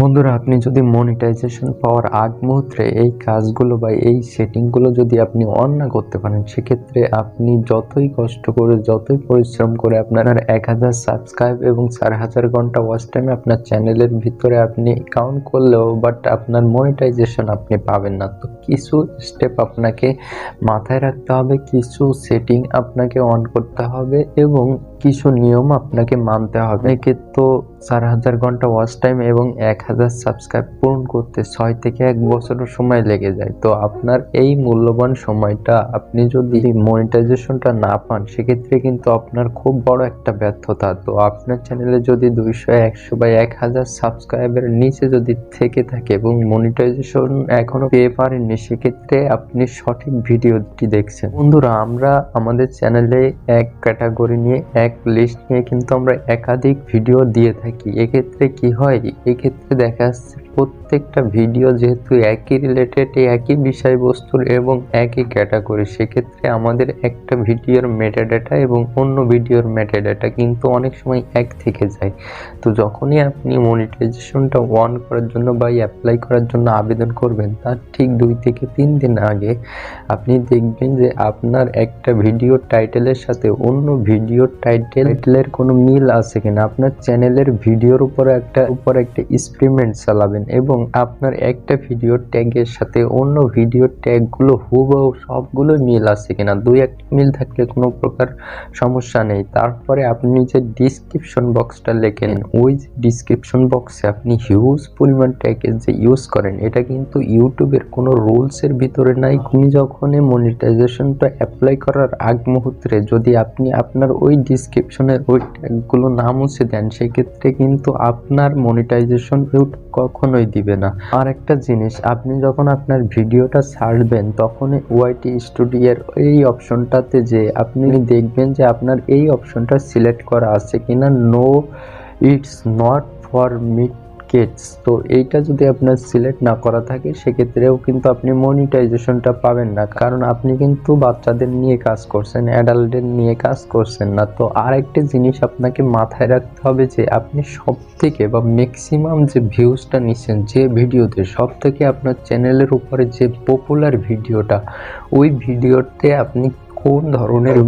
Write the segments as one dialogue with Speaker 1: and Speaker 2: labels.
Speaker 1: বন্ধুরা, আপনি যদি মনিটাইজেশন পাওয়ার আগ মুহূর্তে এই কাজগুলো বা এই সেটিংগুলো যদি আপনি অন না করতে পারেন, সেক্ষেত্রে আপনি যতই কষ্ট করে যতই পরিশ্রম করে আপনার 1000 সাবস্ক্রাইব এবং 4000 ঘন্টা ওয়াচ টাইম আপনার চ্যানেলের ভিতরে আপনি কাউন্ট করলেও বাট আপনার মনিটাইজেশন আপনি পাবেন না। তো কিছু স্টেপ আপনাকে মাথায় রাখতে হবে, কিছু সেটিং আপনাকে অন করতে হবে এবং কিছু নিয়ম আপনাকে মানতে হবে। তো 4000 ঘন্টা ওয়াচ টাইম এবং 1000 সাবস্ক্রাইব পূরণ করতে 6 থেকে 1 বছরের সময় লেগে যায়। তো আপনার এই মূল্যবান সময়টা আপনি যদি মনিটাইজেশনটা না পান, সেক্ষেত্রে কিন্তু আপনার খুব বড় একটা ব্যর্থতা। তো আপনার চ্যানেলে যদি 200, 100 বা 1000 সাবস্ক্রাইবের নিচে যদি থেকে থাকে এবং মনিটাইজেশন এখনো পেয়ে পারেননি, সেক্ষেত্রে আপনি সঠিক ভিডিওটি দেখছেন। বন্ধুরা, আমরা আমাদের চ্যানেলে এক ক্যাটাগরি নিয়ে, এক লিস্ট নিয়ে কিন্তু আমরা একাধিক ভিডিও দিয়ে থাকি। এক্ষেত্রে কি হয়, এক্ষেত্রে দেখা যাচ্ছে প্রত্যেকটা ভিডিও যেহেতু একই রিলেটেড, একই বিষয়বস্তুর এবং একই ক্যাটাগরি, সেক্ষেত্রে আমাদের একটা ভিডিওর মেটাডাটা এবং অন্য ভিডিওর মেটাডাটা কিন্তু অনেক সময় এক থেকে যায়। তো যখনই আপনি মনিটাইজেশনটা অন করার জন্য বা অ্যাপ্লাই করার জন্য আবেদন করবেন, তার ঠিক 2 থেকে 3 দিন আগে আপনি দেখবেন যে আপনার একটা ভিডিওর টাইটেলের সাথে অন্য ভিডিওর টাইটেলের কোনো মিল আছে কিনা। আপনার চ্যানেলের ভিডিওর উপর একটা এক্সপেরিমেন্ট চালাবেন এবং আপনার একটা ভিডিওর ট্যাগের সাথে অন্য ভিডিওর ট্যাগগুলো হুবহু সবগুলো মিল আছে কিনা। 2-1 মিল থাকলে কোনো প্রকার সমস্যা নেই। তারপরে আপনি যে ডিসক্রিপশন বক্সটা লেখেন, ওই ডিসক্রিপশন বক্সে আপনি হিউজ পরিমাণ ট্যাগের যে ইউজ করেন, এটা কিন্তু ইউটিউবের কোনো রুলসের ভিতরে নাই। আপনি যখন মনিটাইজেশনটা অ্যাপ্লাই করার আগ মুহূর্তে যদি আপনি আপনার ওই ডিসক্রিপশনের ওই ট্যাগগুলো না মুছে দেন, সেক্ষেত্রে কিন্তু আপনার মনিটাইজেশন ইউটিউব কখনোই দিবে না। আর একটা জিনিস, আপনি যখন আপনার ভিডিওটা ছাড়বেন, তখন ওয়াইটি স্টুডিওর এই অপশনটাতে যে আপনি দেখবেন যে আপনার এই অপশনটা সিলেক্ট করা আছে কিনা, no it's not for mid kids. তো এইটা যদি আপনার সিলেক্ট না করা থাকে, সেক্ষেত্রেও কিন্তু আপনি মনিটাইজেশনটা পাবেন না, কারণ আপনি কিন্তু বাচ্চাদের নিয়ে কাজ করছেন, অ্যাডাল্টদের নিয়ে কাজ করছেন না। তো আরেকটা জিনিস আপনাকে মাথায় রাখতে হবে যে আপনি সব থেকে বা ম্যাক্সিমাম যে ভিউজটা নিচ্ছেন যে ভিডিওতে, সব থেকে আপনার চ্যানেলের উপরে যে পপুলার ভিডিওটা, ওই ভিডিওতে আপনি কোন ধরনের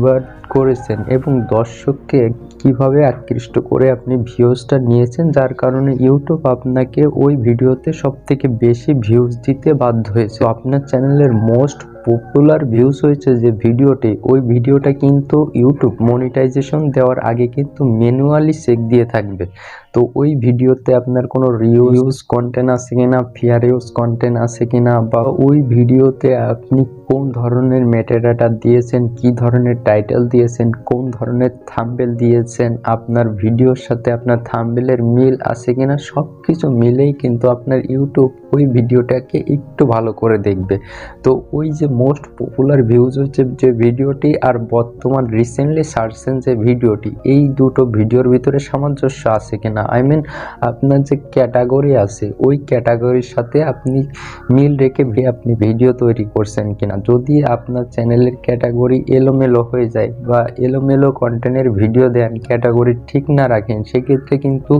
Speaker 1: করেছেন এবং দর্শককে কিভাবে আকৃষ্ট করে আপনি ভিউজটা নিয়েছেন, যার কারণে ইউটিউব আপনাকে ওই ভিডিওতে সবথেকে বেশি ভিউজ দিতে বাধ্য হয়েছে। তো আপনার চ্যানেলের মোস্ট পপুলার ভিউজ হয়েছে যে ভিডিওটি, ওই ভিডিওটা কিন্তু ইউটিউব মনিটাইজেশন দেওয়ার আগে কিন্তু ম্যানুয়ালি চেক দিয়ে থাকবে। তো ওই ভিডিওতে আপনার কোনো রিউজ কন্টেন্ট আছে কিনা, ফেয়ার ইউজ কন্টেন্ট আছে কিনা, বা ওই ভিডিওতে আপনি কোন ধরনের মেটাডাটা দিয়েছেন, কি ধরনের টাইটেল দিয়েছেন, কোন ধরনের থাম্বনেল দিয়েছেন, আপনার ভিডিওর সাথে আপনার থাম্বনেলের মিল আছে কিনা, সব কিছু মিলেই কিন্তু আপনার ইউটিউব ওই ভিডিওটাকে একটু ভালো করে দেখবে। তো ওই যে মোস্ট পপুলার ভিউজ হচ্ছে যে ভিডিওটি আর বর্তমান রিসেন্টলি সার্চেন যে ভিডিওটি, এই দুটো ভিডিওর ভিতরে সামঞ্জস্য আছে কিনা, আপনার যে ক্যাটাগরি আছে ওই ক্যাটাগরির সাথে আপনি মিল রেখে আপনি ভিডিও তৈরি করছেন কিনা। যদি আপনার চ্যানেলের ক্যাটাগরি এলোমেলো হয়ে যায় বা এলোমেলো কন্টেন্টের ভিডিও দেন, ক্যাটাগরি ঠিক না রাখেন, সেক্ষেত্রে কিন্তু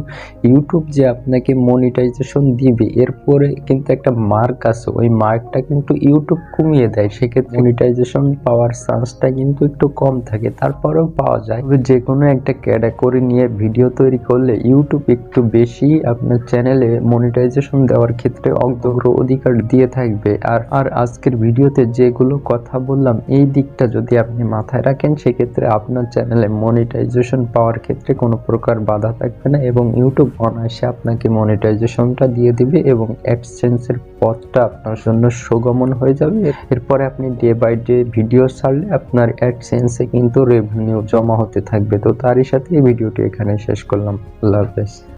Speaker 1: ইউটিউব যে আপনাকে মনিটাইজেশন দিবে, এরপরে কিন্তু একটা মার্ক আছে, ওই মার্কটা কিন্তু ইউটিউব কমিয়ে দেয়। সেক্ষেত্রে মনিটাইজেশন পাওয়ার চান্সটা কিন্তু একটু কম থাকে, তারপরেও পাওয়া যায়। যে কোনো একটা ক্যাটাগরি নিয়ে ভিডিও তৈরি করলে ইউটিউব একটু বেশি আপনার চ্যানেলে মনিটাইজেশন দেওয়ার ক্ষেত্রে অগ্রাধিকার দিয়ে থাকবে। আর আজকের ভিডিওতে যেগুলো কথা বললাম, এই দিকটা যদি আপনি মাথায় রাখেন, সেক্ষেত্রে আপনার চ্যানেলে মনিটাইজেশন পাওয়ার ক্ষেত্রে কোনো প্রকার বাধা থাকবে না এবং ইউটিউব অনায়াসে আপনাকে মনিটাইজেশনটা দিয়ে দিবে এবং অ্যাডসেন্সের পথটা আপনার জন্য সুগমন হয়ে যাবে। এরপরে আপনি ডে বাই ডে ভিডিও ছাড়লে আপনার অ্যাডসেন্সে কিন্তু রেভিনিউ জমা হতে থাকবে। তো তারই সাথে এই ভিডিওটি এখানে শেষ করলাম। আল্লাহ হাফেজ।